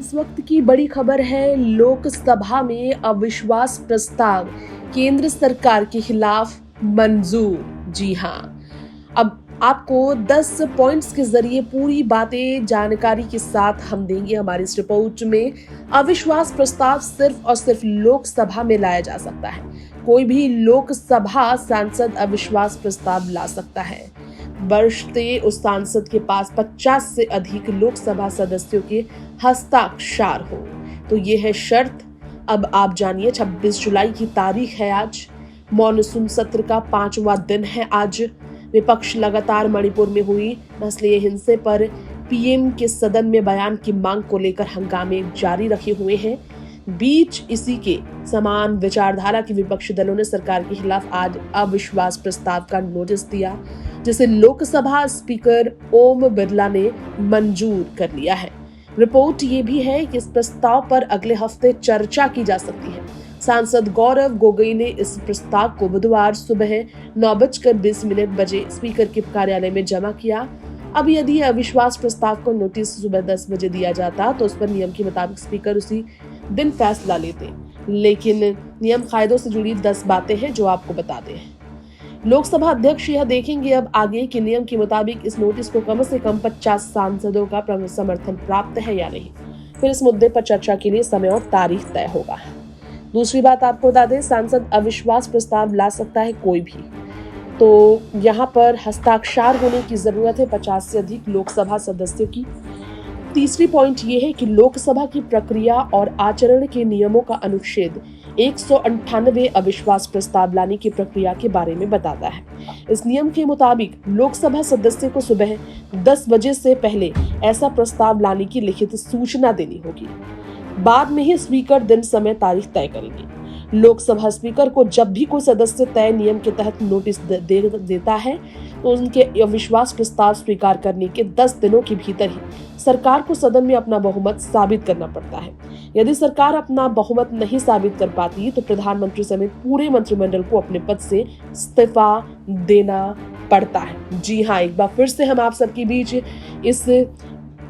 इस वक्त की बड़ी खबर है, लोकसभा में अविश्वास प्रस्ताव केंद्र सरकार के खिलाफ मंजूर। जी हां, अब आपको 10 पॉइंट्स के जरिए पूरी बातें जानकारी के साथ हम देंगे हमारी इस रिपोर्ट में। अविश्वास प्रस्ताव सिर्फ और सिर्फ लोकसभा में लाया जा सकता है। कोई भी लोकसभा सांसद अविश्वास प्रस्ताव ला सकता है, बशर्ते उस सांसद के पास 50 से अधिक लोकसभा सदस्यों के हस्ताक्षर हो। तो ये है शर्त। अब आप जानिए, 26 जुलाई की तारीख है आज। मॉनसून सत्र का 5वां दिन है आज। विपक्ष लगातार मणिपुर में हुई नस्लीय हिंसा पर पीएम के सदन में बयान की मांग को लेकर हंगामे जारी रखे हुए हैं। बीच इसी के समान विचारधारा के विपक्षी दलों ने सरकार के खिलाफ आज अविश्वास प्रस्ताव का नोटिस दिया, जिसे लोकसभा स्पीकर ओम बिरला ने मंजूर कर लिया है। रिपोर्ट ये भी है कि इस प्रस्ताव पर अगले हफ्ते चर्चा की जा सकती है। सांसद गौरव गोगोई ने इस प्रस्ताव को बुधवार सुबह 9:20 बजे स्पीकर के कार्यालय में जमा किया। अब यदि अविश्वास प्रस्ताव को नोटिस सुबह 10 बजे दिया जाता तो उस पर नियम के मुताबिक स्पीकर उसी दिन फैसला लेते, लेकिन नियम कायदों से जुड़ी 10 बातें हैं जो आपको बता दें। लोकसभा अध्यक्ष यह देखेंगे अब आगे कि नियम के मुताबिक इस नोटिस को कम से कम 50 सांसदों का समर्थन प्राप्त है या नहीं। फिर इस मुद्दे पर चर्चा के लिए समय और तारीख तय होगा। दूसरी बात आपको बता दें, सांसद अविश्वास प्रस्ताव ला सकता है कोई भी, तो यहाँ पर हस्ताक्षर होने की जरूरत है 50 से अधिक लोकसभा सदस्यों की। तीसरी पॉइंट ये है कि लोकसभा की प्रक्रिया और आचरण के नियमों का अनुच्छेद 198 अविश्वास प्रस्ताव लाने की प्रक्रिया के बारे में बताता है। इस नियम के मुताबिक लोकसभा सदस्य को सुबह 10 बजे से पहले ऐसा प्रस्ताव लाने की लिखित सूचना देनी होगी। बाद में ही स्पीकर दिन, समय, तारीख तय करेंगे। लोकसभा स्पीकर को जब भी कोई सदस्य तय नियम के तहत नोटिस देता है तो उनके अविश्वास प्रस्ताव स्वीकार करने के 10 दिनों के भीतर ही सरकार को सदन में अपना बहुमत साबित करना पड़ता है। यदि सरकार अपना बहुमत नहीं साबित कर पाती तो प्रधानमंत्री समेत पूरे मंत्रिमंडल को अपने पद से इस्तीफा देना पड़ता है। जी हाँ, एक बार फिर से हम आप सबके बीच इस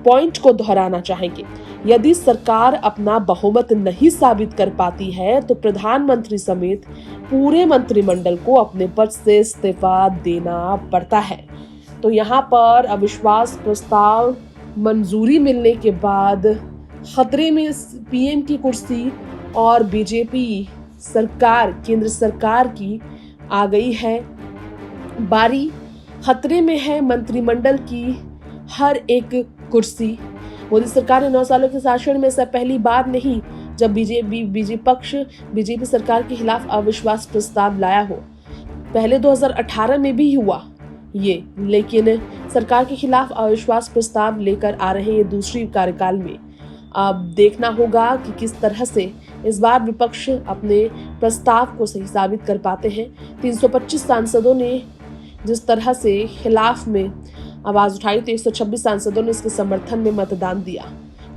पॉइंट को दोहराना चाहेंगे। यदि सरकार अपना बहुमत नहीं साबित कर पाती है तो प्रधानमंत्री समेत पूरे मंत्रिमंडल को अपने पद से इस्तीफा देना पड़ता है। तो यहाँ पर अविश्वास प्रस्ताव मंजूरी मिलने के बाद खतरे में पीएम की कुर्सी और बीजेपी सरकार, केंद्र सरकार की आ गई है बारी। खतरे में है मंत्रिमंडल की हर एक कुर्सी। मोदी सरकार ने 9 सालों के शासन में ऐसा पहली बार नहीं जब बीजेपी सरकार के खिलाफ अविश्वास प्रस्ताव लाया हो। पहले 2018 में भी हुआ ये, लेकिन सरकार के खिलाफ अविश्वास प्रस्ताव लेकर आ रहे ये दूसरी कार्यकाल में। अब देखना होगा कि किस तरह से इस बार विपक्ष अपने प्रस्ताव को सही साबित कर पाते हैं। 325 सांसदों ने जिस तरह से खिलाफ में आवाज उठाई तो 126 सांसदों ने इसके समर्थन में मतदान दिया।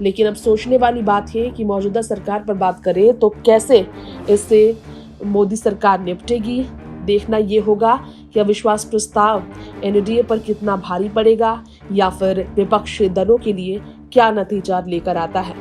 लेकिन अब सोचने वाली बात है कि मौजूदा सरकार पर बात करें तो कैसे इससे मोदी सरकार निपटेगी। देखना ये होगा कि अविश्वास प्रस्ताव एनडीए पर कितना भारी पड़ेगा या फिर विपक्षी दलों के लिए क्या नतीजा लेकर आता है।